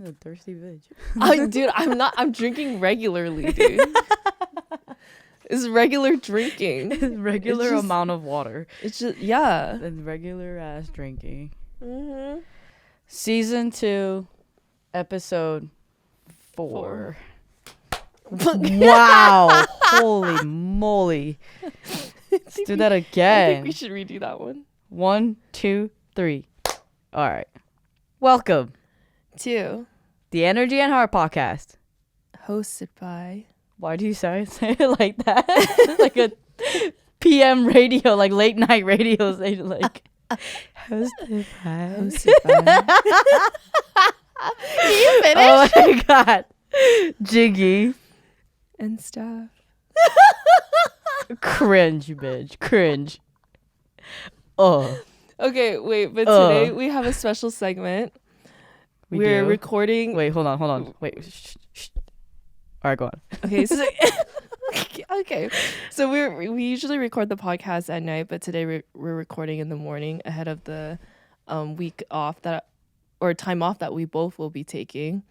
A thirsty bitch. Dude, I'm not. I'm drinking regularly, dude. It's regular drinking. It's regular just, amount of water. It's just yeah. It's regular ass drinking. Mm-hmm. Season 2, episode 4. Wow! Holy moly! Let's do that again. I think we should redo that one. 1, 2, 3. All right. Welcome 2. the Energy and Heart podcast. Hosted by. Why do you say it like that? Like a PM radio, like late night radio. Say like hosted by. Can you finish? Oh my god, Jiggy and Steph. Cringe, bitch. Cringe. Oh. Okay, wait, but today we have a special segment. We're recording. Wait, hold on. Wait. Shh. All right, go on. Okay, so okay, so we usually record the podcast at night, but today we're recording in the morning ahead of the week off time off that we both will be taking.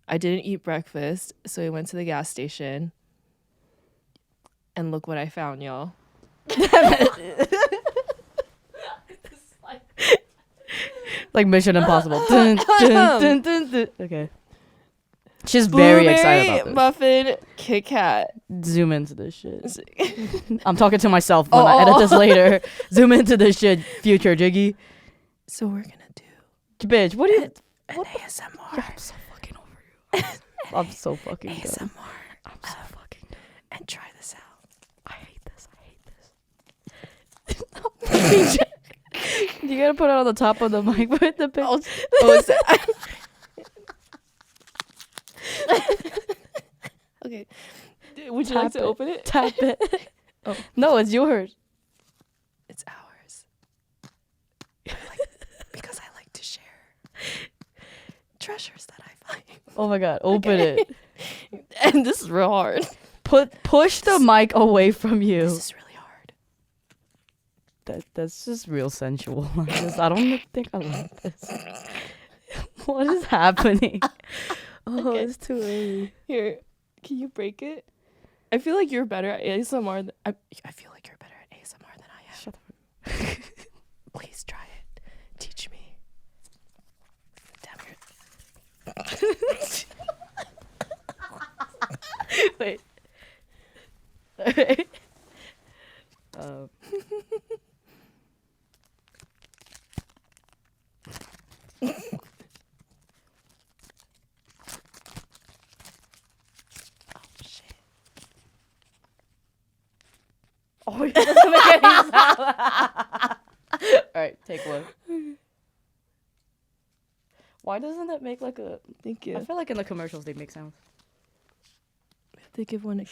I didn't eat breakfast, so we went to the gas station, and look what I found, y'all. Like Mission Impossible. Dun, dun, dun. Okay. She's very excited about this. Muffin, KitKat. Zoom into this shit. I'm talking to myself when I edit this later. Zoom into this shit, future Jiggy. So we're gonna do. Bitch, what are you? What ASMR. Yeah, I'm so fucking over you. I'm so fucking ASMR. done. I'm so fucking done. And try this out. I hate this. You gotta put it on the top of the mic with the bitch. Okay. Would you like to open it? Tap it. Oh. No, it's yours. It's ours. Because I like to share treasures that I find. Oh my god, open it. And this is real hard. Push the mic away from you. This is really hard. That's just real sensual. I don't think I like this. What is happening? Oh, okay. It's too early. Here, can you break it? I feel like you're better at ASMR. I feel like you're better at ASMR than I am. Shut up. Please try it. Teach me. Damn it. Wait. Alright. Oh, it doesn't make any sound. Alright, take one. Why doesn't it make like a... Thank you. I feel like in the commercials they make sounds. They give one a...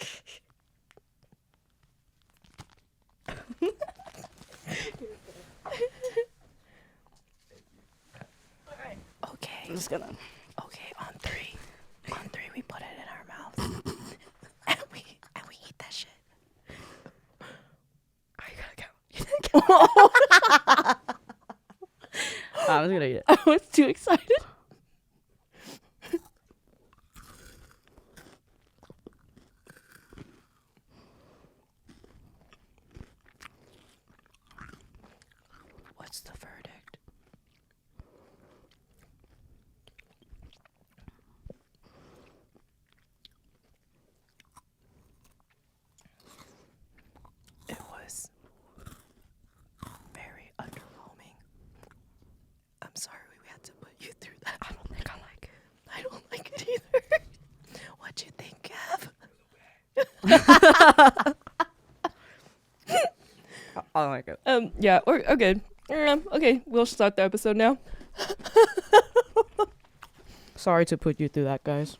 Alright. Okay. I'm just gonna... Okay, on 3. On 3 we put it in our mouths. and we eat that shit. I gotta count. I was gonna eat it. I was too excited. What's the verdict? It was very underwhelming. I'm sorry we had to put you through that. I don't think I like it. I don't like it either. What'd you think, Kev? I don't like it. Yeah, we're good. Okay, we'll start the episode now. Sorry to put you through that, guys.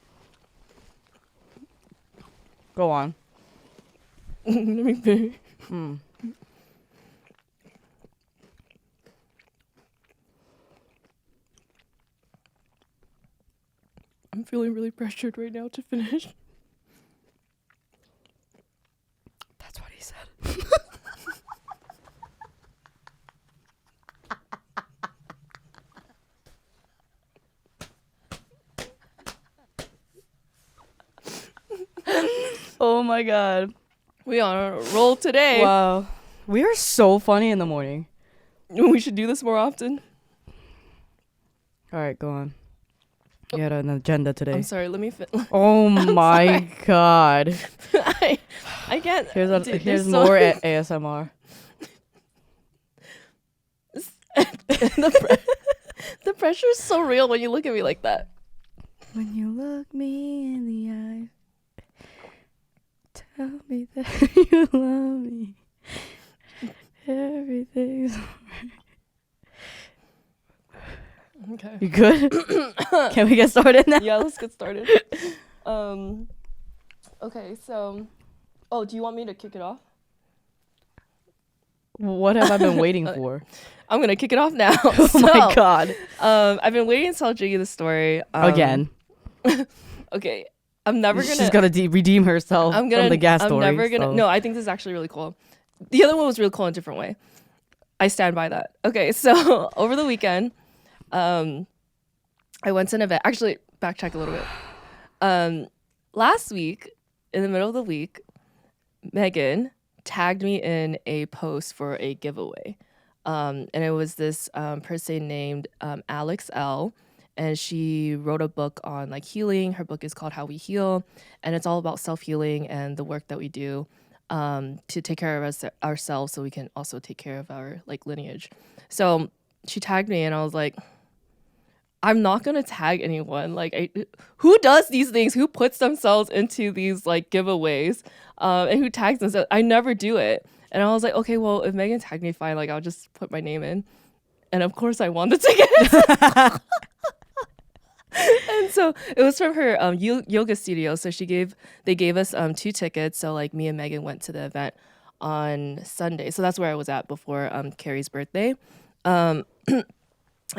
Go on. Let me finish. I'm feeling really pressured right now to finish. That's what he said. Oh my god. We on a roll today. Wow. We are so funny in the morning. We should do this more often. All right, go on. You had an agenda today. I'm sorry. Let me. Oh my god. I can't. Here's more ASMR. The pressure is so real when you look at me like that. When you look me in the eye, tell me that you love me. Everything's Okay. You good? Can we get started now? Yeah, let's get started. Okay, so do you want me to kick it off? What have I been waiting for? I'm gonna kick it off now. Oh my god. I've been waiting to tell Jiggy the story. Again. Okay. I'm never gonna. She's gonna redeem herself from the gas story. I'm never gonna. No, I think this is actually really cool. The other one was really cool in a different way. I stand by that. Okay, so over the weekend, I went to an event. Actually, backtrack a little bit. Last week, in the middle of the week, Megan tagged me in a post for a giveaway. And it was this person named Alex Elle. And she wrote a book on like healing. Her book is called How We Heal. And it's all about self-healing and the work that we do to take care of ourselves so we can also take care of our like lineage. So she tagged me and I was like, I'm not going to tag anyone. Like, who does these things? Who puts themselves into these like giveaways and who tags themselves? I never do it. And I was like, okay, well, if Megan tagged me, fine. Like, I'll just put my name in. And of course I won the tickets. And so it was from her yoga studio. So they gave us 2 tickets. So like me and Megan went to the event on Sunday. So that's where I was at before Carrie's birthday. And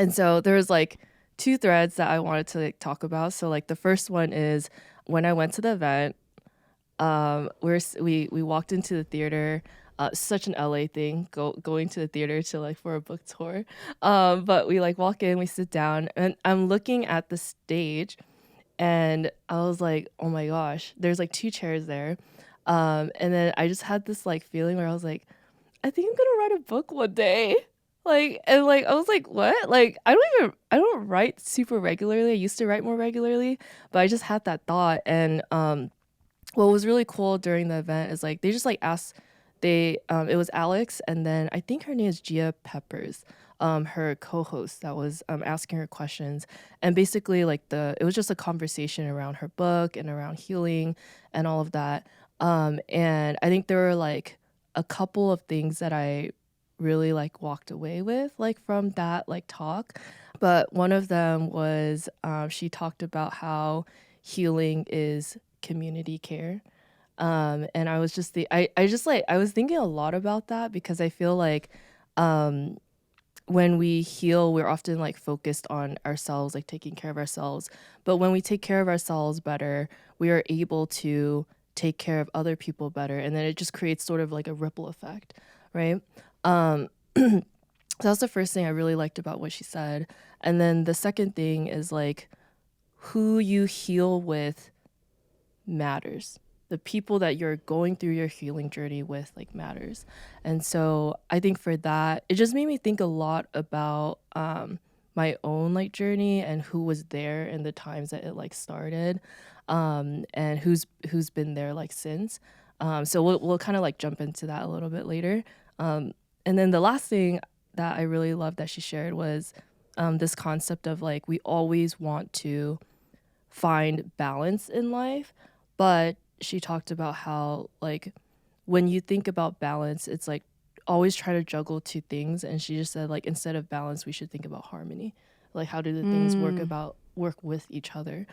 so there was like 2 threads that I wanted to like talk about. So like the first one is when I went to the event, we walked into the theater. Such an LA thing, going to the theater to like for a book tour. But we like walk in, we sit down, and I'm looking at the stage, and I was like, oh my gosh, there's like 2 chairs there. And then I just had this like feeling where I was like, I think I'm gonna write a book one day. Like, and like I was like, what? Like I don't write super regularly. I used to write more regularly, but I just had that thought. And what was really cool during the event is like they just like asked. It was Alex, and then I think her name is Gia Peppers, her co-host that was asking her questions, and basically like it was just a conversation around her book and around healing and all of that. And I think there were like a couple of things that I really like walked away with like from that like talk, but one of them was she talked about how healing is community care. And I was just I was thinking a lot about that because I feel like when we heal, we're often like focused on ourselves, like taking care of ourselves. But when we take care of ourselves better, we are able to take care of other people better. And then it just creates sort of like a ripple effect, right? So that's the first thing I really liked about what she said. And then the second thing is like who you heal with matters. The people that you're going through your healing journey with like matters. And so I think for that, it just made me think a lot about my own like journey and who was there in the times that it like started, and who's been there like since. So we'll kind of like jump into that a little bit later. And then the last thing that I really loved that she shared was this concept of like we always want to find balance in life, but she talked about how like when you think about balance, it's like always try to juggle 2 things. And she just said like instead of balance, we should think about harmony. Like how do the things work with each other?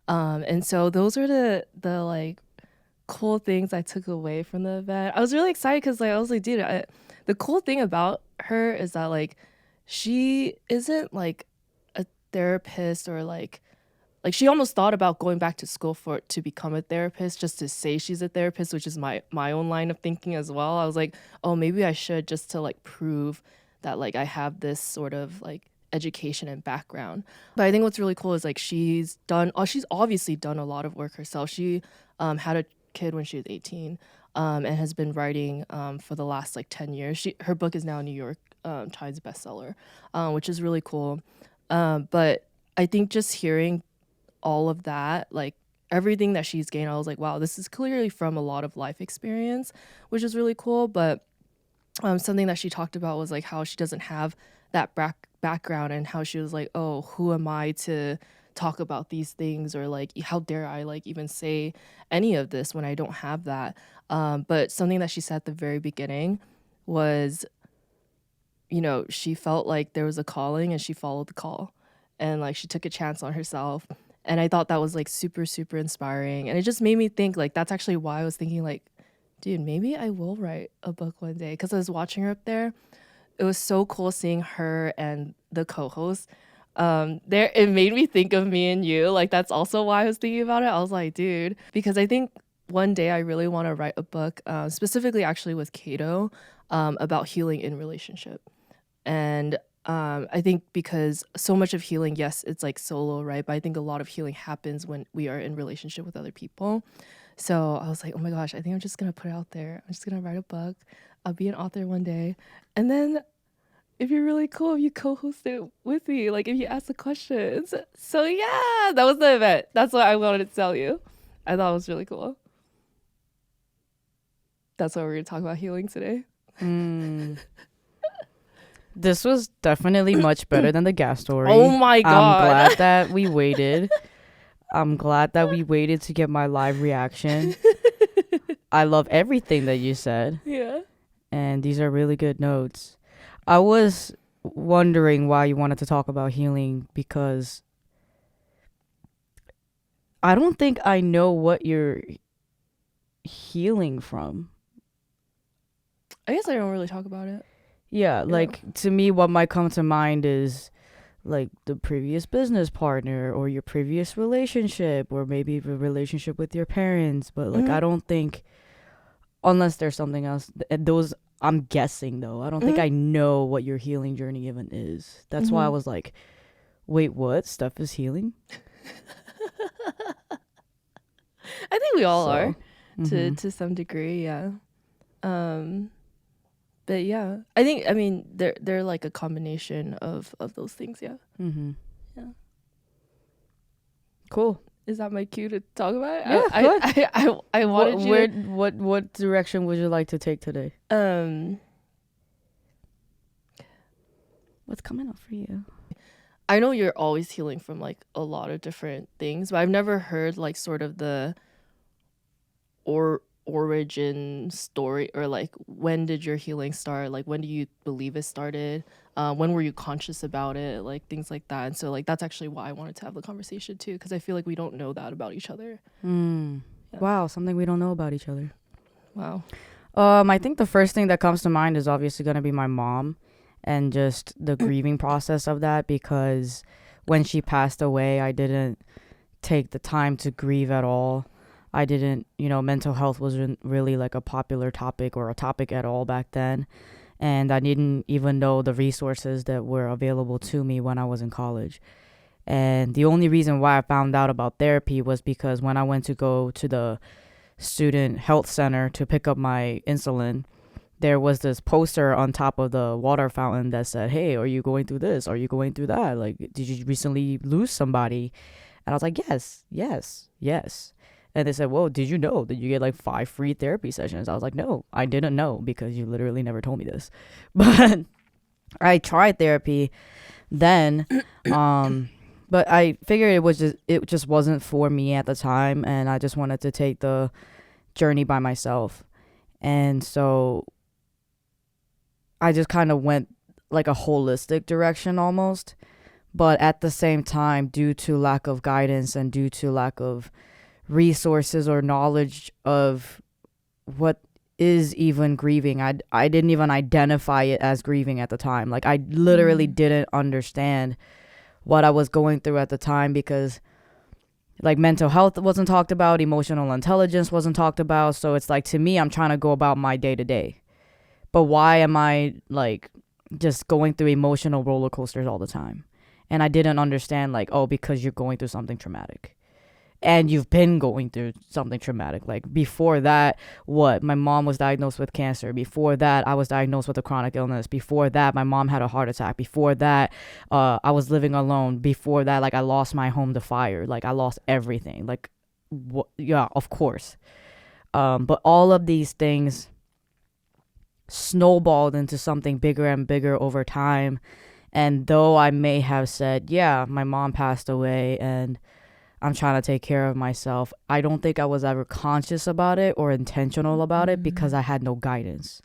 And so those are the like cool things I took away from the event. I was really excited because like I was like, dude, the cool thing about her is that like she isn't like a therapist or like she almost thought about going back to school to become a therapist just to say she's a therapist, which is my own line of thinking as well. I was like, oh, maybe I should just to like prove that like I have this sort of like education and background. But I think what's really cool is like she's obviously done a lot of work herself. She had kid when she was 18, and has been writing for the last like 10 years. Her book is now a New York Times bestseller, which is really cool. But I think just hearing all of that, like everything that she's gained, I was like, wow, this is clearly from a lot of life experience, which is really cool. But something that she talked about was like how she doesn't have that background, and how she was like, oh, who am I to talk about these things, or like how dare I like even say any of this when I don't have that. But something that she said at the very beginning was, you know, she felt like there was a calling and she followed the call, and like she took a chance on herself. And I thought that was like super, super inspiring. And it just made me think like that's actually why I was thinking like, dude, maybe I will write a book one day. Because I was watching her up there. It was so cool seeing her and the co-host. There, it made me think of me and you. Like that's also why I was thinking about it. I was like, dude, because I think one day I really want to write a book, specifically actually with Kato, about healing in relationship. And I think because so much of healing, yes, it's like solo, right? But I think a lot of healing happens when we are in relationship with other people. So I was like, oh my gosh, I think I'm just going to put it out there. I'm just going to write a book. I'll be an author one day. And then if you're really cool, if you co-host it with me, like if you ask the questions. So yeah, that was the event. That's what I wanted to tell you. I thought it was really cool. That's why we're going to talk about healing today. This was definitely much better than the gas story. Oh my God. I'm glad that we waited. I'm glad that we waited to get my live reaction. I love everything that you said. Yeah. And these are really good notes. I was wondering why you wanted to talk about healing, because I don't think I know what you're healing from. I guess I don't really talk about it. Yeah, like to me, what might come to mind is like the previous business partner or your previous relationship, or maybe the relationship with your parents. But like, I don't think, unless there's something else, those I'm guessing though. I don't think I know what your healing journey even is. That's why I was like, wait, what? Steph is healing? I think we all are to some degree, yeah. But yeah, I mean they're like a combination of those things, yeah. Yeah. Cool. Is that my cue to talk about it? Yeah, I wanted what direction would you like to take today? What's coming up for you? I know you're always healing from like a lot of different things, but I've never heard like sort of the origin story, or like when did your healing start, like when do you believe it started, when were you conscious about it, like things like that. And so like that's actually why I wanted to have the conversation too, because I feel like we don't know that about each other. Yeah. Wow, something we don't know about each other. Wow. I think the first thing that comes to mind is obviously going to be my mom, and just the grieving process of that, because when she passed away, I didn't take the time to grieve at all. I didn't, mental health wasn't really like a popular topic or a topic at all back then. And I didn't even know the resources that were available to me when I was in college. And the only reason why I found out about therapy was because when I went to go to the student health center to pick up my insulin, there was this poster on top of the water fountain that said, hey, are you going through this? Are you going through that? Like, did you recently lose somebody? And I was like, yes. And they said, well, did you know that you get like 5 free therapy sessions? I was like, no, I didn't know, because you literally never told me this. But I tried therapy then, but I figured it just wasn't for me at the time, and I just wanted to take the journey by myself. And so I just kind of went like a holistic direction almost. But at the same time, due to lack of guidance and due to lack of resources or knowledge of what is even grieving, I didn't even identify it as grieving at the time. Like, I literally didn't understand what I was going through at the time, because like mental health wasn't talked about, emotional intelligence wasn't talked about. So it's like, to me, I'm trying to go about my day to day, but why am I like just going through emotional roller coasters all the time? And I didn't understand, like, oh, because you're going through something traumatic. and you've been going through something traumatic. Like before that, my mom was diagnosed with cancer. Before that, I was diagnosed with a chronic illness. Before that, my mom had a heart attack. Before that, I was living alone. Before that, like I lost my home to fire. Like I lost everything. Like yeah, of course. But all of these things snowballed into something bigger and bigger over time. And though I may have said, yeah, my mom passed away and I'm trying to take care of myself, I don't think I was ever conscious about it or intentional about it because I had no guidance.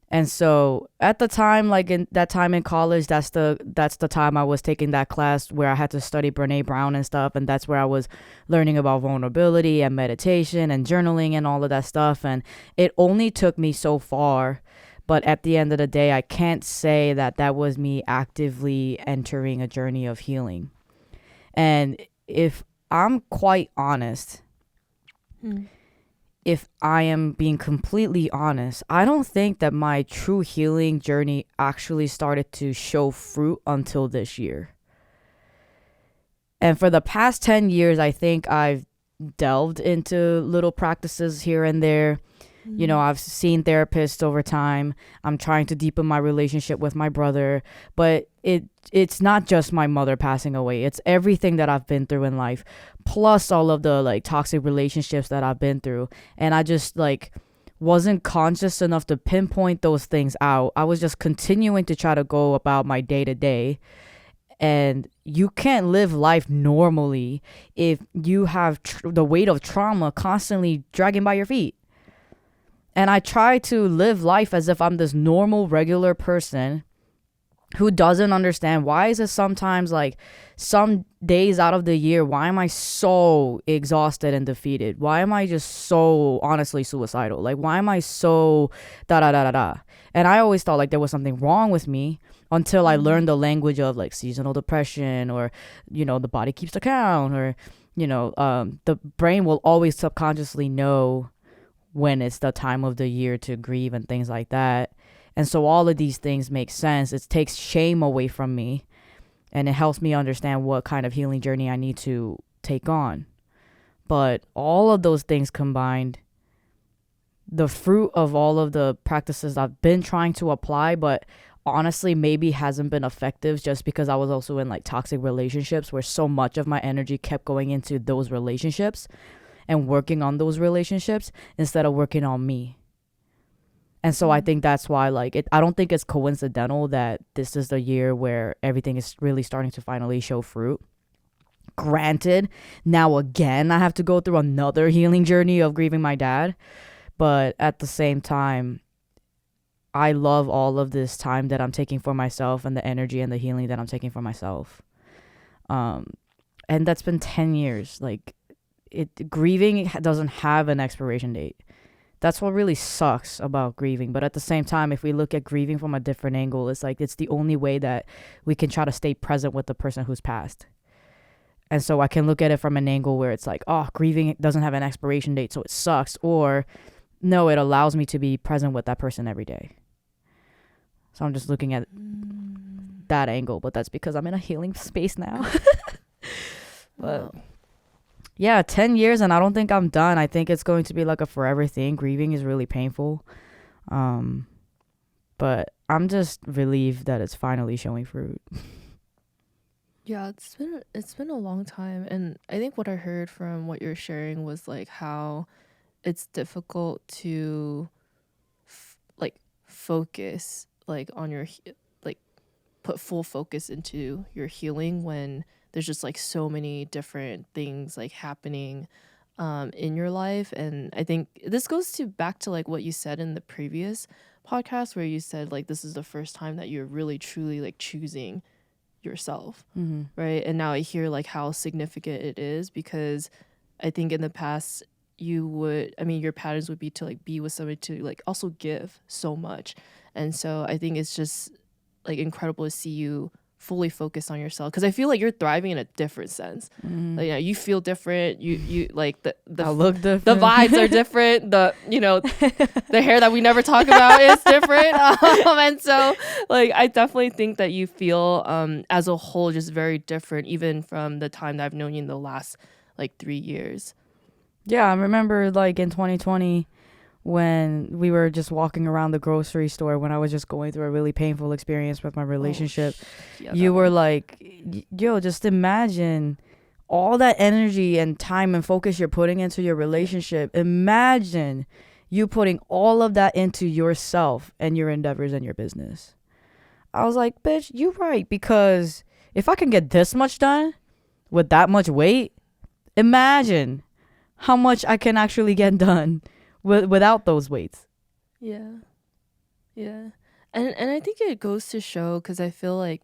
And so at the time, like in that time in college, that's the time I was taking that class where I had to study Brene Brown and stuff. And that's where I was learning about vulnerability and meditation and journaling and all of that stuff. And it only took me so far. But at the end of the day, I can't say that was me actively entering a journey of healing. And if I'm quite honest, if I am being completely honest, I don't think that my true healing journey actually started to show fruit until this year. And for the past 10 years, I think I've delved into little practices here and there. You know, I've seen therapists over time. I'm trying to deepen my relationship with my brother. But it's not just my mother passing away. It's everything that I've been through in life, plus all of the like toxic relationships that I've been through. And I just like wasn't conscious enough to pinpoint those things out. I was just continuing to try to go about my day to day. And you can't live life normally if you have the weight of trauma constantly dragging by your feet. And I try to live life as if I'm this normal, regular person who doesn't understand why is it sometimes like some days out of the year, why am I so exhausted and defeated? Why am I just so honestly suicidal? Like, why am I so da da da da da? And I always thought like there was something wrong with me until I learned the language of like seasonal depression, or, you know, the body keeps account, or, you know, the brain will always subconsciously know when it's the time of the year to grieve and things like that. And so all of these things make sense. It takes shame away from me, and it helps me understand what kind of healing journey I need to take on. But all of those things combined, the fruit of all of the practices I've been trying to apply, but honestly maybe hasn't been effective just because I was also in like toxic relationships where so much of my energy kept going into those relationships and working on those relationships instead of working on me. And so I think that's why, like, I don't think it's coincidental that this is the year where everything is really starting to finally show fruit. Granted, now again, I have to go through another healing journey of grieving my dad. But at the same time, I love all of this time that I'm taking for myself and the energy and the healing that I'm taking for myself. And that's been 10 years. Like, grieving doesn't have an expiration date. That's what really sucks about grieving. But at the same time, if we look at grieving from a different angle, it's like it's the only way that we can try to stay present with the person who's passed. And so I can look at it from an angle where it's like, oh, grieving doesn't have an expiration date, so it sucks. Or no, it allows me to be present with that person every day. So I'm just looking at that angle, but that's because I'm in a healing space now. But yeah, 10 years and I don't think I'm done. I think it's going to be like a forever thing. Grieving is really painful. But I'm just relieved that it's finally showing fruit. Yeah, it's been a long time, and I think what I heard from what you're sharing was like how it's difficult to focus like on your put full focus into your healing when there's just like so many different things like happening in your life. And I think this goes back to like what you said in the previous podcast where you said like this is the first time that you're really truly like choosing yourself, right? And now I hear like how significant it is, because I think in the past your patterns would be to like be with somebody to like also give so much. And so I think it's just like incredible to see you fully focused on yourself, because I feel like you're thriving in a different sense. Like, you know, you feel different, you like the I look different, the vibes are different, the the hair that we never talk about is different, and so like I definitely think that you feel as a whole just very different, even from the time that I've known you in the last like 3 years. Yeah, I remember like in 2020 when we were just walking around the grocery store when I was just going through a really painful experience with my relationship. Yeah, You were like, yo, just imagine all that energy and time and focus you're putting into your relationship. Imagine you putting all of that into yourself and your endeavors and your business. I was like, bitch, you right. Because if I can get this much done with that much weight, imagine how much I can actually get done without those weights. Yeah. And I think it goes to show, because I feel like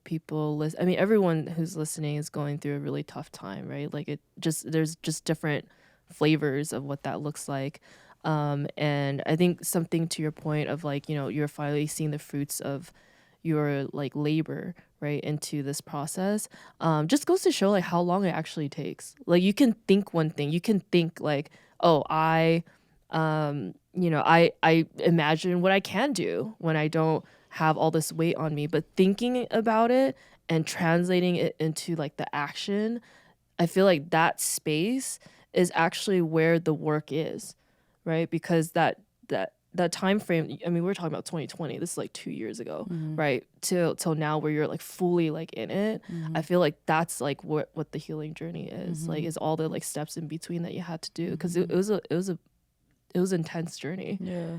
everyone who's listening is going through a really tough time, right? Like there's just different flavors of what that looks like. And I think something to your point of like, you're finally seeing the fruits of your like labor, right, into this process, just goes to show like how long it actually takes. Like you can think one thing, you can think like, oh, I imagine what I can do when I don't have all this weight on me, but thinking about it and translating it into like the action, I feel like that space is actually where the work is, right? Because that time frame, I mean, we're talking about 2020, this is like 2 years ago, right, till now, where you're like fully like in it. I feel like that's like what the healing journey is, like, is all the like steps in between that you had to do, because it was an intense journey. Yeah.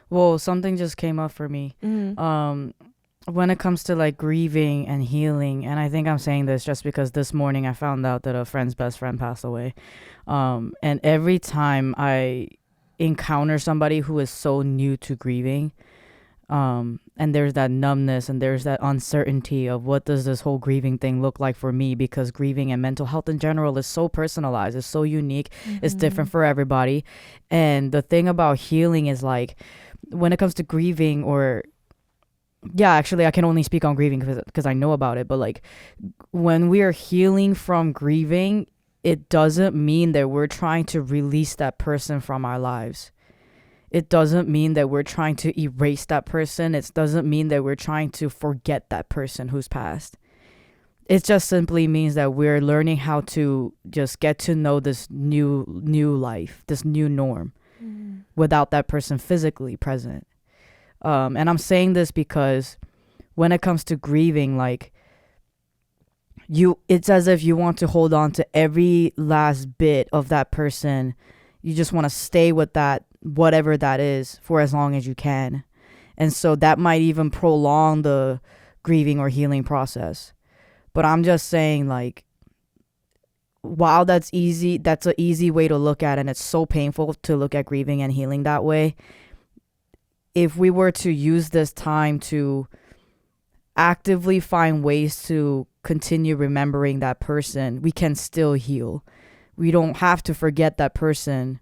Well, something just came up for me. When it comes to like grieving and healing, and I think I'm saying this just because this morning I found out that a friend's best friend passed away. And every time I encounter somebody who is so new to grieving, and there's that numbness and there's that uncertainty of what does this whole grieving thing look like for me, because grieving and mental health in general is so personalized, it's so unique, it's different for everybody. And the thing about healing is like, when it comes to grieving, or actually I can only speak on grieving because I know about it, but like when we are healing from grieving, it doesn't mean that we're trying to release that person from our lives. It doesn't mean that we're trying to erase that person. It doesn't mean that we're trying to forget that person who's passed. It just simply means that we're learning how to just get to know this new life, this new norm, without that person physically present. And I'm saying this because when it comes to grieving, like, it's as if you want to hold on to every last bit of that person. You just want to stay with that, whatever that is, for as long as you can. And so that might even prolong the grieving or healing process. But I'm just saying, like, while that's easy, that's an easy way to look at it, and it's so painful to look at grieving and healing that way. If we were to use this time to actively find ways to continue remembering that person, we can still heal. We don't have to forget that person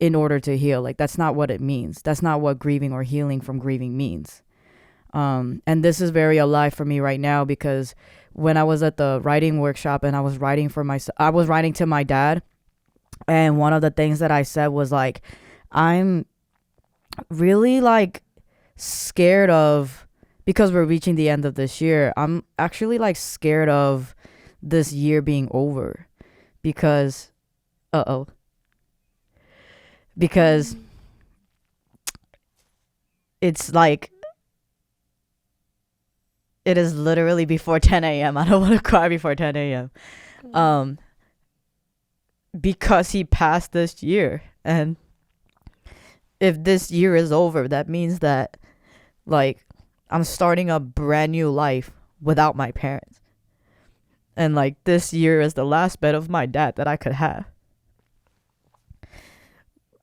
in order to heal. Like, that's not what it means. That's not what grieving or healing from grieving means. And this is very alive for me right now, because when I was at the writing workshop and I was writing to my dad, and one of the things that I said was like, I'm really like scared of, because we're reaching the end of this year, I'm actually like scared of this year being over, because it's like, it is literally before 10 a.m. I don't want to cry before 10 a.m. Because he passed this year. And if this year is over, that means that, like, I'm starting a brand new life without my parents. And, like, this year is the last bit of my dad that I could have.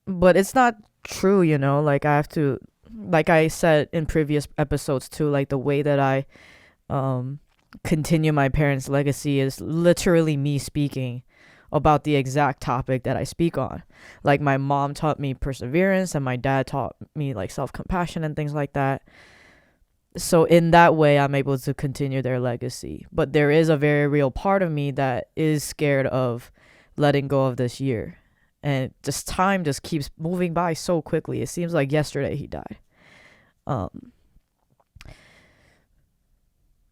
But it's not true, you know? Like, I have to, like I said in previous episodes too, like, the way that I continue my parents' legacy is literally me speaking about the exact topic that I speak on. Like, my mom taught me perseverance, and my dad taught me like self-compassion and things like that. So in that way, I'm able to continue their legacy. But there is a very real part of me that is scared of letting go of this year. And just time just keeps moving by so quickly. It seems like yesterday he died.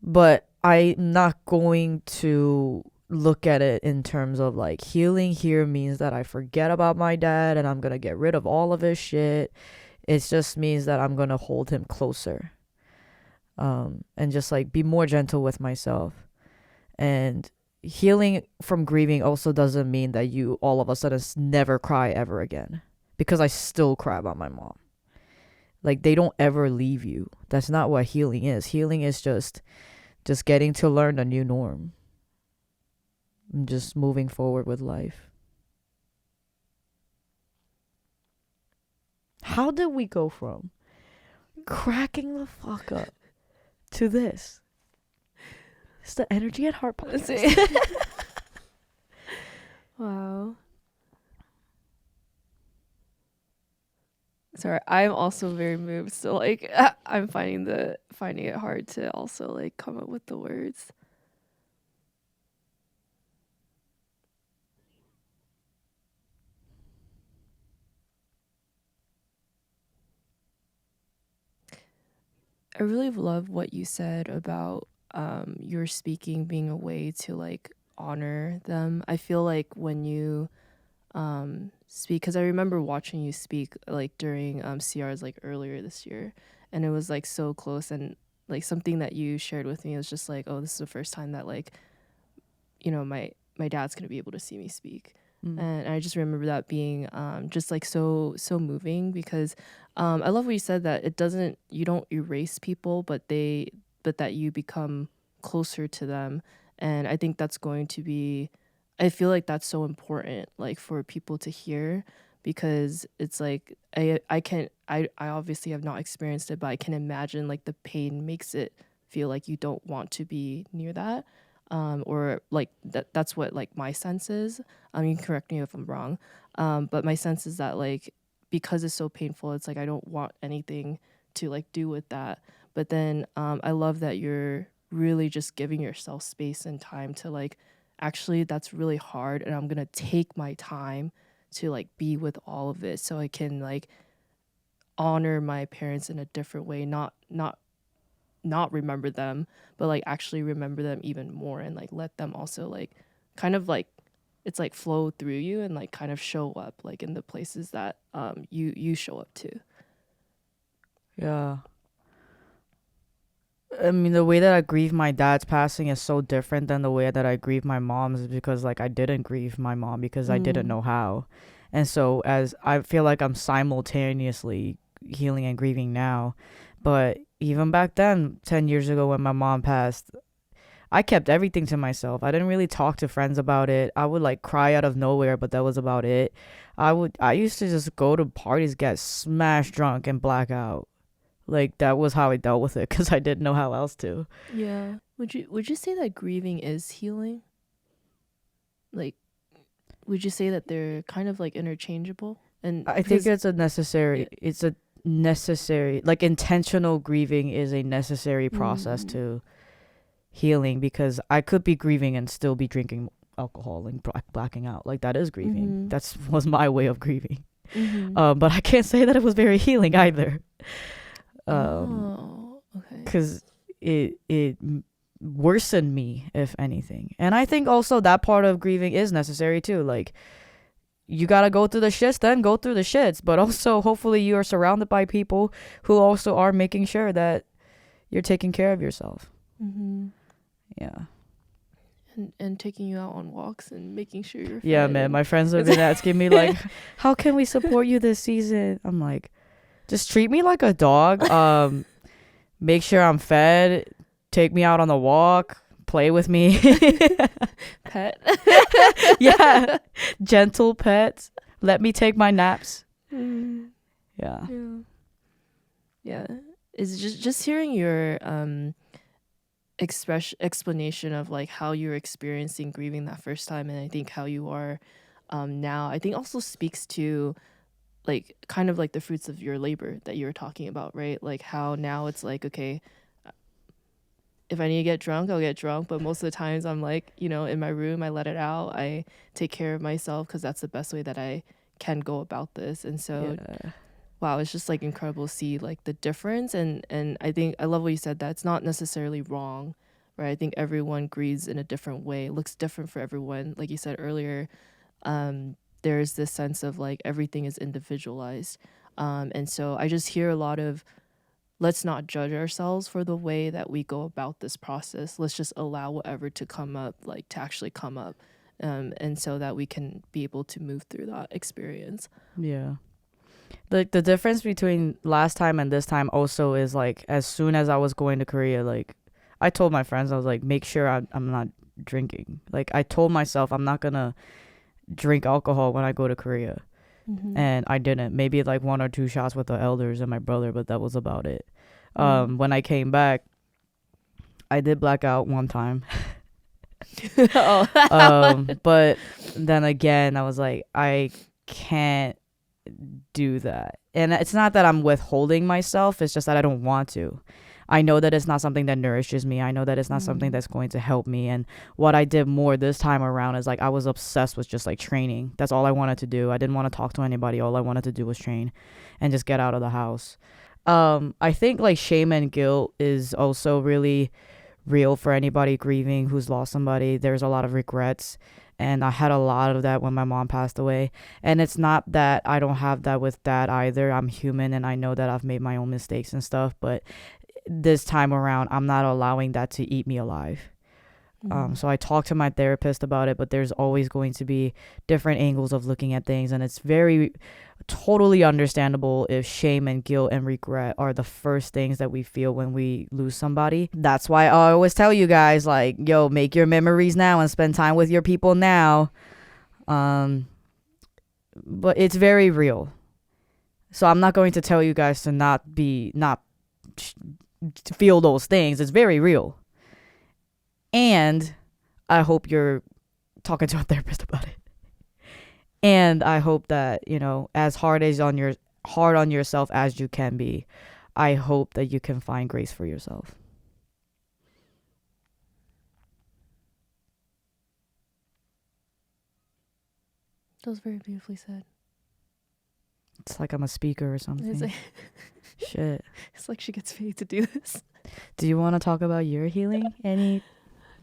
But I'm not going to look at it in terms of like healing here means that I forget about my dad and I'm gonna get rid of all of his shit. It just means that I'm gonna hold him closer, and just like be more gentle with myself. And healing from grieving also doesn't mean that you all of a sudden never cry ever again, because I still cry about my mom. Like, they don't ever leave you. That's not what healing is. Healing is just getting to learn a new norm and just moving forward with life. How did we go from cracking the fuck up to this? It's the Energy at Heart podcast. Wow. Sorry, I'm also very moved. So like I'm finding it hard to also like come up with the words. I really love what you said about your speaking being a way to like honor them. I feel like when you speak, because I remember watching you speak like during CRs like earlier this year, and it was like so close, and like something that you shared with me was just like, oh, this is the first time that like, you know, my dad's gonna be able to see me speak. And I just remember that being just like so moving, because I love what you said, that you don't erase people, but that you become closer to them. And I think that's going to be, I feel like that's so important, like for people to hear, because it's like I obviously have not experienced it, but I can imagine like the pain makes it feel like you don't want to be near that. Or like that's what like my sense is. You can correct me if I'm wrong. But my sense is that like, because it's so painful, it's like I don't want anything to like do with that. But then I love that you're really just giving yourself space and time to like, actually that's really hard, and I'm gonna take my time to like be with all of it, so I can like honor my parents in a different way, not remember them, but like actually remember them even more, and like let them also like kind of like, it's like flow through you and like kind of show up like in the places that you show up to. Yeah. I mean, the way that I grieve my dad's passing is so different than the way that I grieve my mom's, because like I didn't grieve my mom because I didn't know how. And so as I feel like I'm simultaneously healing and grieving now, but even back then, 10 years ago when my mom passed, I kept everything to myself. I didn't really talk to friends about it. I would like cry out of nowhere, but that was about it. I used to just go to parties, get smashed drunk and black out. Like, that was how I dealt with it, because I didn't know how else to. Yeah. Would you say that grieving is healing? Like, would you say that they're kind of like interchangeable? And I think it's a necessary, like, intentional grieving is a necessary process to healing, because I could be grieving and still be drinking alcohol and blacking out. Like, that is grieving. That was my way of grieving. But I can't say that it was very healing either. Okay. Because it worsened me, if anything. And I think also that part of grieving is necessary too. Like, you gotta go through the shits, then go through the shits. But also, hopefully, you are surrounded by people who also are making sure that you're taking care of yourself. Yeah. And taking you out on walks and making sure you're fed. Yeah, man. My friends have been asking me like, how can we support you this season? I'm like, just treat me like a dog. Make sure I'm fed. Take me out on the walk. Play with me. Pet. Yeah. Gentle pets. Let me take my naps. Yeah. Yeah. It's just hearing your explanation of like how you're experiencing grieving that first time, and I think how you are now, I think also speaks to like kind of like the fruits of your labor that you were talking about, right? Like how now it's like, okay, if I need to get drunk, I'll get drunk, but most of the times I'm like, you know, in my room, I let it out, I take care of myself, because that's the best way that I can go about this. And so wow, it's just like incredible to see like the difference. And I think I love what you said, that it's not necessarily wrong, right? I think everyone grieves in a different way. It looks different for everyone. Like you said earlier, there's this sense of like everything is individualized. And so I just hear a lot of, let's not judge ourselves for the way that we go about this process. Let's just allow whatever to come up, like to actually come up. And so that we can be able to move through that experience. Yeah. Like the difference between last time and this time also is like, as soon as I was going to Korea, like I told my friends, I was like, make sure I'm not drinking. Like I told myself I'm not gonna drink alcohol when I go to Korea. And I didn't. Maybe like 1 or 2 shots with the elders and my brother, but that was about it. When I came back, I did black out one time. But then again, I was like, I can't do that. And it's not that I'm withholding myself, it's just that I don't want to. I know that it's not something that nourishes me. I know that it's not something that's going to help me. And what I did more this time around is like I was obsessed with just like training. That's all I wanted to do. I didn't want to talk to anybody. All I wanted to do was train and just get out of the house. I think like shame and guilt is also really real for anybody grieving who's lost somebody. There's a lot of regrets. And I had a lot of that when my mom passed away. And it's not that I don't have that with dad either. I'm human and I know that I've made my own mistakes and stuff. But this time around, I'm not allowing that to eat me alive. So I talked to my therapist about it, but there's always going to be different angles of looking at things. And it's very totally understandable if shame and guilt and regret are the first things that we feel when we lose somebody. That's why I always tell you guys, like, yo, make your memories now and spend time with your people now. But it's very real. So I'm not going to tell you guys to not feel those things. It's very real. And I hope you're talking to a therapist about it. And I hope that, you know, as hard on yourself as you can be, I hope that you can find grace for yourself. That was very beautifully said. It's like I'm a speaker or something. Shit. It's like she gets paid to do this. Do you want to talk about your healing?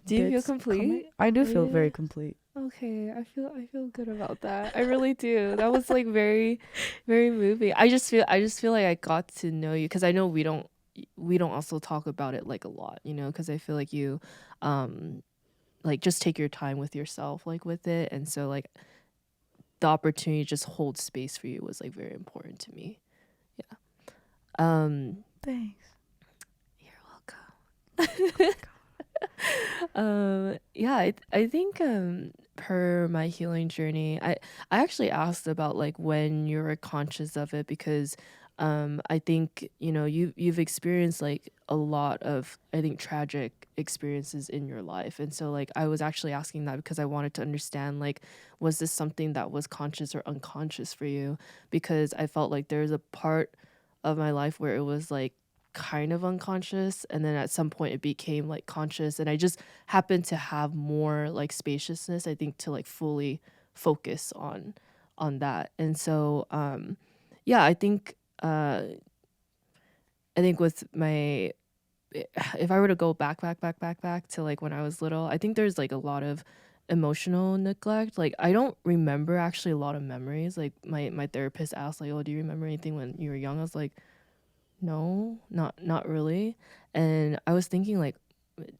Do you feel complete? I do feel very complete. Okay, I feel good about that. I really do. That was like very, very moving. I just feel like I got to know you, because I know we don't also talk about it like a lot, you know, because I feel like you like just take your time with yourself, like with it, and so like the opportunity to just hold space for you was like very important to me. Yeah. Thanks. You're welcome. Yeah, I think per my healing journey, I actually asked about like when you were conscious of it, because I think, you know, you've experienced like a lot of, I think, tragic experiences in your life, and so like I was actually asking that because I wanted to understand, like, was this something that was conscious or unconscious for you? Because I felt like there's a part of my life where it was like kind of unconscious, and then at some point it became like conscious, and I just happened to have more like spaciousness, I think, to like fully focus on that. And so yeah, I think with my, if I were to go back to like when I was little, I think there's like a lot of emotional neglect. Like I don't remember actually a lot of memories. Like my therapist asked like, oh, do you remember anything when you were young? I was like, no, not really. And I was thinking like,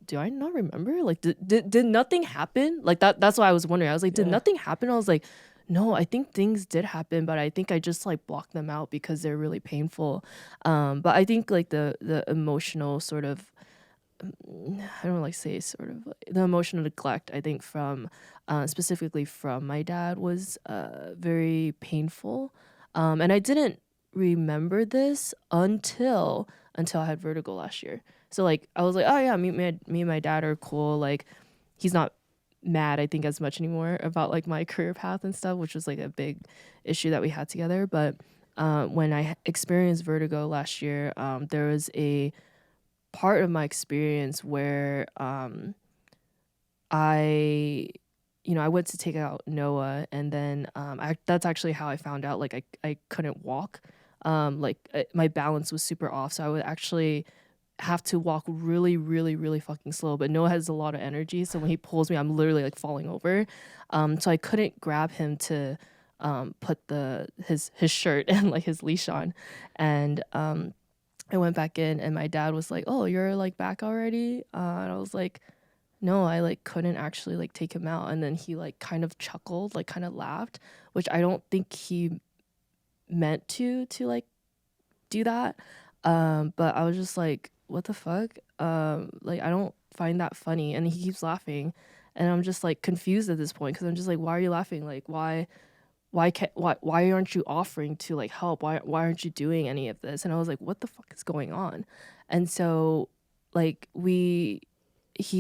do I not remember? Like did nothing happen? Like that's why I was wondering. I was like, did nothing happen? I was like, no, I think things did happen, but I think I just like blocked them out because they're really painful. But I think like the emotional sort of, I don't like say sort of like, the emotional neglect, I think from specifically from my dad was very painful. And I didn't remember this until I had vertigo last year. So like I was like, oh yeah, me and my dad are cool. Like he's not mad, I think, as much anymore about like my career path and stuff, which was like a big issue that we had together. But when I experienced vertigo last year, there was a part of my experience where I went to take out Noah, and then that's actually how I found out like I couldn't walk. My balance was super off, so I would actually have to walk really, really, really fucking slow. But Noah has a lot of energy, so when he pulls me, I'm literally like falling over. So I couldn't grab him to put his shirt and like his leash on, and I went back in, and my dad was like, "Oh, you're like back already?" And I was like, "No, I like couldn't actually like take him out." And then he like kind of chuckled, like kind of laughed, which I don't think he meant to like do that. But I was just like, what the fuck? Like I don't find that funny. And he keeps laughing, and I'm just like confused at this point, because I'm just like, why are you laughing? Like why aren't you offering to like help? Why aren't you doing any of this? And I was like, what the fuck is going on? And so like he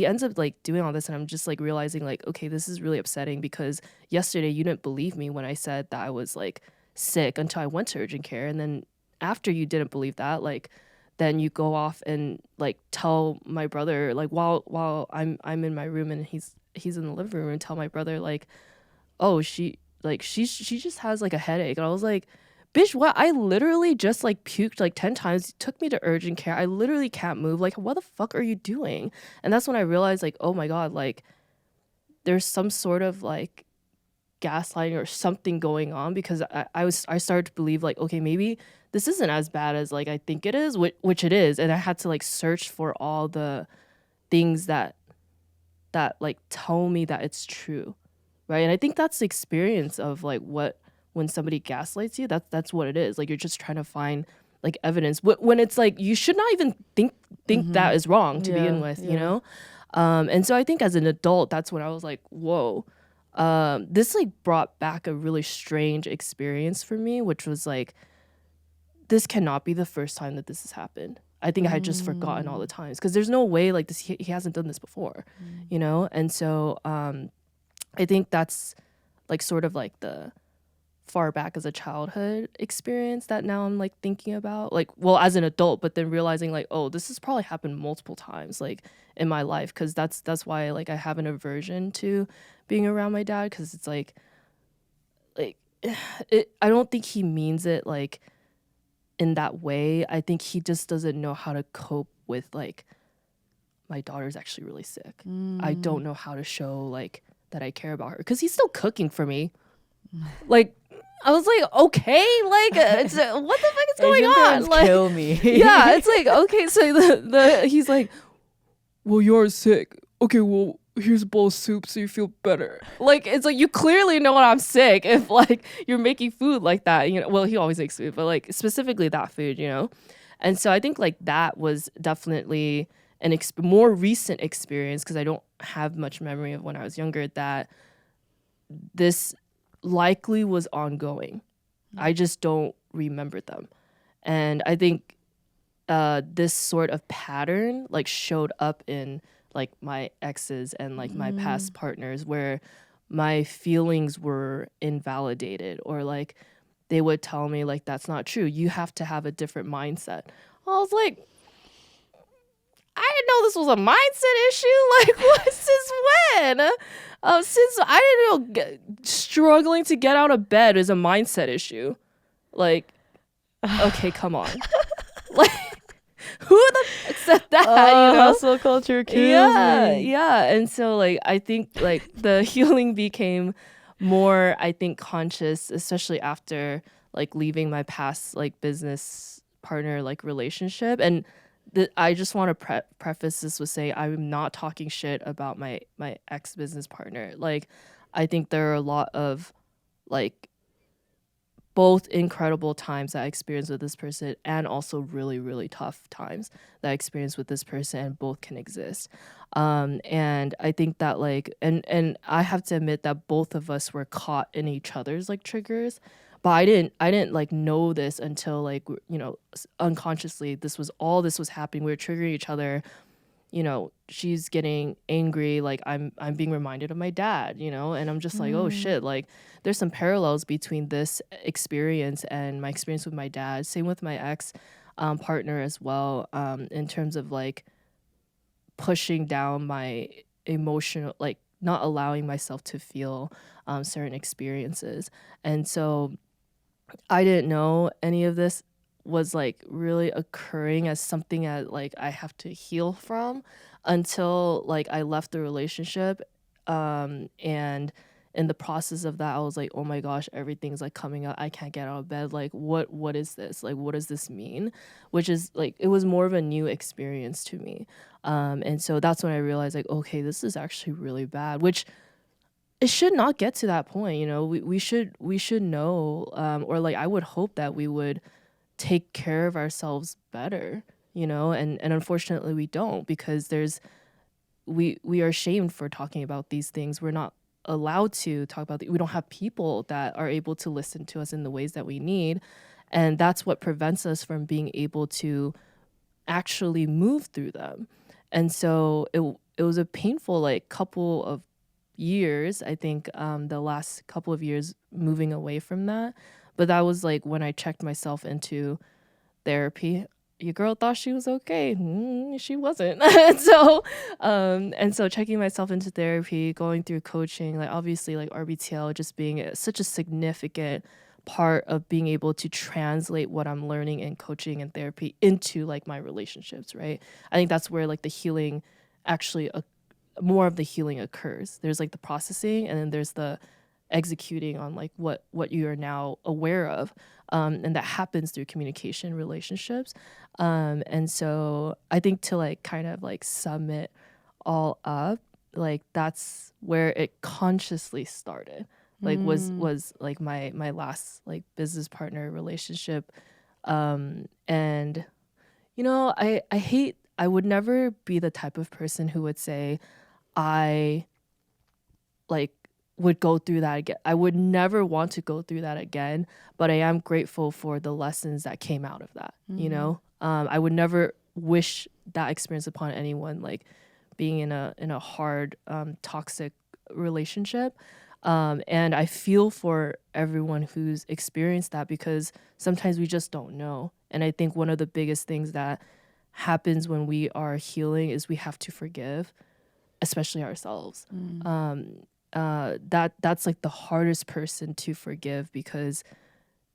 ends up like doing all this, and I'm just like realizing like, okay, this is really upsetting, because yesterday you didn't believe me when I said that I was like sick until I went to urgent care, and then after you didn't believe that, like then you go off and like tell my brother, like while I'm in my room and he's in the living room, and tell my brother like, oh, she just has like a headache. And I was like, bitch, what? I literally just like puked like 10 times, took me to urgent care. I literally can't move. Like, what the fuck are you doing? And that's when I realized like, oh my God, like there's some sort of like gaslighting or something going on, because I started to believe like, okay, maybe this isn't as bad as like I think it is, which it is. And I had to like search for all the things that like tell me that it's true, right? And I think that's the experience of like when somebody gaslights you, that's what it is. Like you're just trying to find like evidence when it's like you should not even think that is wrong to begin with, you know. And so I think as an adult, that's when I was like, whoa. This like brought back a really strange experience for me, which was like, this cannot be the first time that this has happened. I think I had just forgotten all the times, because there's no way like this he hasn't done this before, you know. And so I think that's like sort of like the far back as a childhood experience that now I'm like thinking about, like, well, as an adult, but then realizing like, oh, this has probably happened multiple times like in my life, because that's why like I have an aversion to being around my dad, because it's like I don't think he means it like in that way. I think he just doesn't know how to cope with like, my daughter's actually really sick. I don't know how to show like that I care about her, because he's still cooking for me. Like I was like, okay, like what the fuck is going on? Like, kill me. Yeah, it's like, okay, so the he's like, well, you're sick. Okay, well, here's a bowl of soup so you feel better. Like, it's like, you clearly know I'm sick if like you're making food like that, you know. Well, he always makes food, but like specifically that food, you know. And so I think like that was definitely an more recent experience, because I don't have much memory of when I was younger, that this likely was ongoing. I just don't remember them. And I think this sort of pattern like showed up in like my exes and like my past partners, where my feelings were invalidated, or like they would tell me like, that's not true, you have to have a different mindset. I was like, I didn't know this was a mindset issue. Like, what? Since when? Since I didn't know struggling to get out of bed is a mindset issue. Like, okay, come on. Like, who the fuck said that? You know? Hustle culture kills me. Yeah. And so, like, I think like the healing became more, I think, conscious, especially after like leaving my past like business partner like relationship. And I just want to preface this with saying I'm not talking shit about my ex business partner. Like, I think there are a lot of like both incredible times that I experienced with this person, and also really, really tough times that I experienced with this person, and both can exist. And I think that like, and I have to admit that both of us were caught in each other's like triggers. But I didn't like know this until like, you know, unconsciously this was happening. We were triggering each other. You know, she's getting angry, like I'm being reminded of my dad, you know, and I'm just like, oh shit, like there's some parallels between this experience and my experience with my dad. Same with my ex partner as well, in terms of like pushing down my emotional, like not allowing myself to feel certain experiences. And so I didn't know any of this was like really occurring as something that like I have to heal from until like I left the relationship. And in the process of that, I was like, oh my gosh, everything's like coming out. I can't get out of bed. Like, what is this? Like, what does this mean? Which is like, it was more of a new experience to me. And so that's when I realized like, okay, this is actually really bad, which it should not get to that point. You know, we should know, or like, I would hope that we would take care of ourselves better, you know, and unfortunately we don't, because we are shamed for talking about these things. We're not allowed to talk about we don't have people that are able to listen to us in the ways that we need, and that's what prevents us from being able to actually move through them. And so it was a painful like couple of years, I think, the last couple of years moving away from that. But that was like when I checked myself into therapy. Your girl thought she was okay. She wasn't. And so checking myself into therapy, going through coaching, like obviously like RBTL just being such a significant part of being able to translate what I'm learning in coaching and therapy into like my relationships, right? I think that's where like the healing actually, more of the healing occurs. There's like the processing, and then there's the executing on like what you are now aware of. And that happens through communication relationships. And so I think to like kind of like sum it all up, like that's where it consciously started. Like was like my last like business partner relationship. And you know, I would never be the type of person who would say I like would go through that again. I would never want to go through that again, but I am grateful for the lessons that came out of that. You know, I would never wish that experience upon anyone, like being in a hard, toxic relationship. And I feel for everyone who's experienced that, because sometimes we just don't know. And I think one of the biggest things that happens when we are healing is we have to forgive, especially ourselves. That's like the hardest person to forgive, because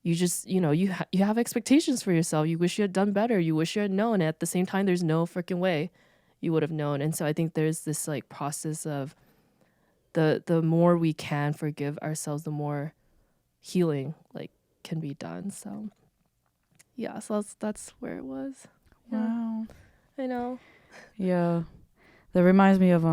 you just, you know, you have expectations for yourself. You wish you had done better. You wish you had known. At the same time, there's no freaking way you would have known. And so I think there's this like process of the more we can forgive ourselves, the more healing like can be done. So yeah, so that's where it was. Wow. I know. Yeah. That reminds me of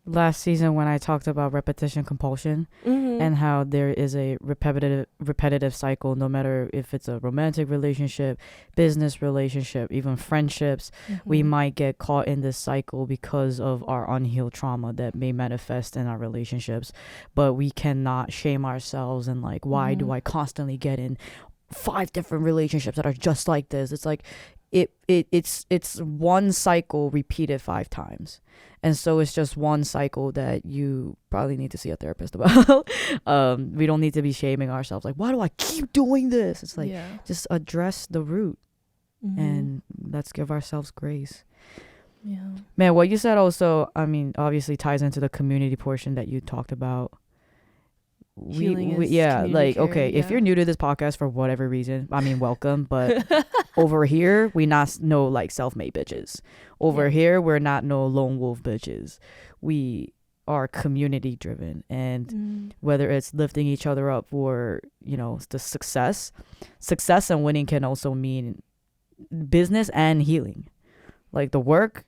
last season when I talked about repetition compulsion, and how there is a repetitive cycle, no matter if it's a romantic relationship, business relationship, even friendships. We might get caught in this cycle because of our unhealed trauma that may manifest in our relationships, but we cannot shame ourselves and like, why do I constantly get in 5 different relationships that are just like this? It's like it's one cycle repeated 5 times, and so it's just one cycle that you probably need to see a therapist about. We don't need to be shaming ourselves like, why do I keep doing this? It's like, just address the root, and let's give ourselves grace. Man, what you said also, I mean, obviously ties into the community portion that you talked about. If you're new to this podcast for whatever reason, I mean, welcome, but over here we not no like self-made bitches. Over here we're not no lone wolf bitches. We are community driven, and whether it's lifting each other up for, you know, the success and winning can also mean business and healing, like the work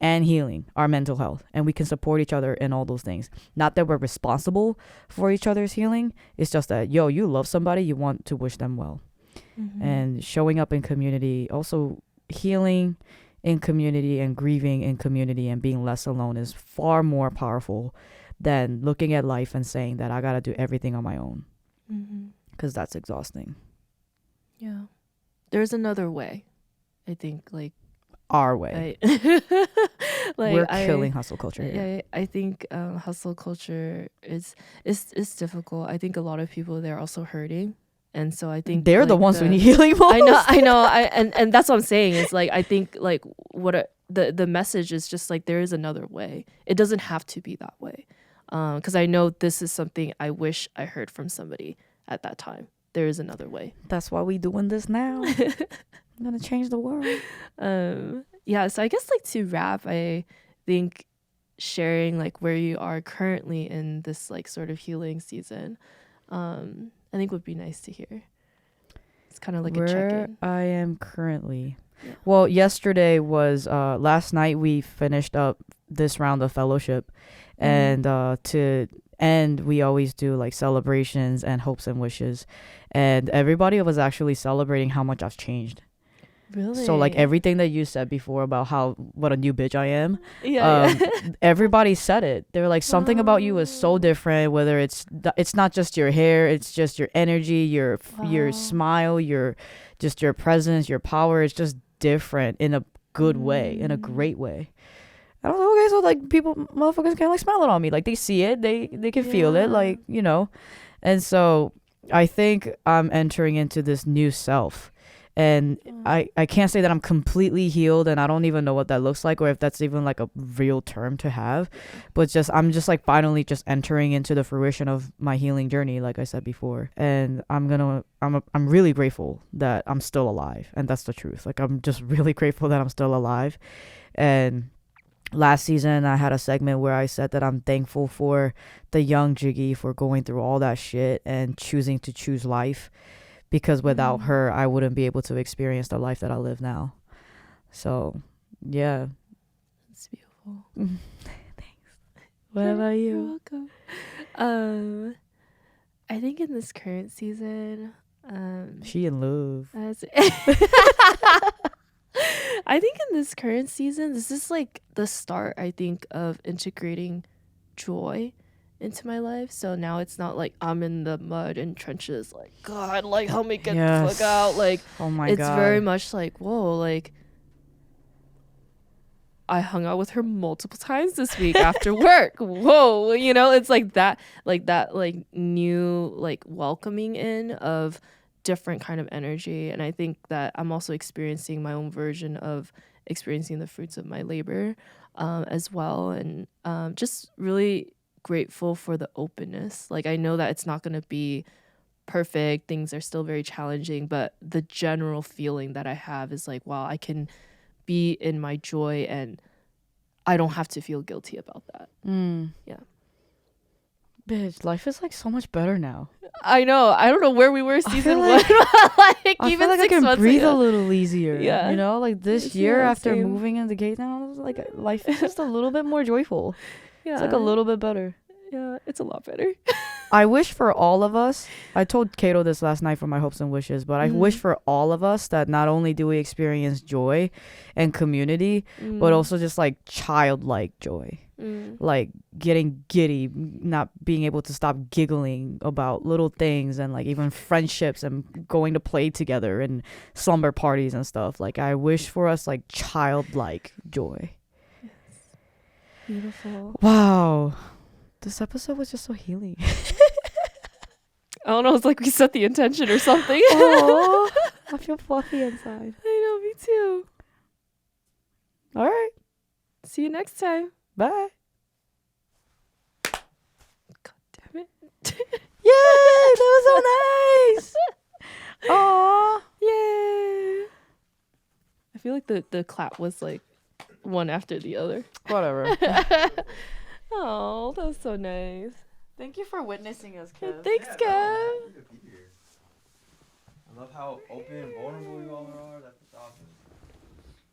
and healing our mental health, and we can support each other in all those things. Not that we're responsible for each other's healing, it's just that, yo, you love somebody, you want to wish them well. And showing up in community, also healing in community and grieving in community and being less alone is far more powerful than looking at life and saying that I gotta do everything on my own, because that's exhausting. There's another way, I think, like our way. Like we're killing hustle culture here. I think hustle culture is difficult. I think a lot of people, they're also hurting, and so I think they're like the ones who need healing most. I know. And that's what I'm saying. It's like, I think like the message is just like, there is another way. It doesn't have to be that way, because I know this is something I wish I heard from somebody at that time. there is another way. That's why we doing this now. I'm gonna change the world. Yeah, so I guess like to wrap, I think sharing like where you are currently in this like sort of healing season, I think would be nice to hear. It's kind of like a check-in. I am currently. Yeah. Well, yesterday was last night we finished up this round of fellowship, and to end we always do like celebrations and hopes and wishes, and everybody was actually celebrating how much I've changed. Really? So like everything that you said before about what a new bitch I am, yeah. everybody said it. They were like, something about you is so different. Whether it's not just your hair, it's just your energy, your smile, your presence, your power. It's just different in a good way, in a great way. I don't know. Okay, so like motherfuckers can like smell it on me. Like they see it, they can feel it, like, you know. And so I think I'm entering into this new self. And I can't say that I'm completely healed, and I don't even know what that looks like, or if that's even like a real term to have. But I'm just like finally just entering into the fruition of my healing journey, like I said before. And I'm really grateful that I'm still alive, and that's the truth. Like I'm just really grateful that I'm still alive. And last season I had a segment where I said that I'm thankful for the young Jiggy for going through all that shit and choosing to choose life. Because without her, I wouldn't be able to experience the life that I live now. So, yeah. It's beautiful. Thanks. What about you? You're welcome. I think in this current season, she in love. I think in this current season, this is like the start, I think, of integrating joy into my life. So now it's not like I'm in the mud and trenches like, God, like help me get the fuck out. Like, oh my it's God. very much like, whoa, like I hung out with her multiple times this week after work. Whoa, you know, it's like that new like welcoming in of different kind of energy. And I think that I'm also experiencing my own version of experiencing the fruits of my labor as well. And just really grateful for the openness. Like I know that it's not going to be perfect, things are still very challenging, but the general feeling that I have is like, wow, I can be in my joy and I don't have to feel guilty about that. Yeah, bitch, life is like so much better now. I know. I don't know where we were season one. Like I even feel like 6 I can breathe a little easier. Yeah, you know, like this year after same. moving into Cape Town, I was like, life is just a little bit more joyful. Yeah, it's like a little bit better. Yeah, it's a lot better. I wish for all of us, I told Kato this last night for my hopes and wishes, but I wish for all of us that not only do we experience joy and community, but also just like childlike joy. Like getting giddy, not being able to stop giggling about little things, and like even friendships and going to play together and slumber parties and stuff. Like I wish for us like childlike joy. Yes. Beautiful. Wow. This episode was just so healing. I don't know. It's like we set the intention or something. Oh, I feel fluffy inside. I know, me too. All right. See you next time. Bye. God damn it. Yay, that was so nice. Aw. Yay. I feel like the clap was like one after the other. Whatever. Oh, that was so nice. Thank you for witnessing us, Kev. Thanks, Kev. I love how open and vulnerable you all are. That's awesome.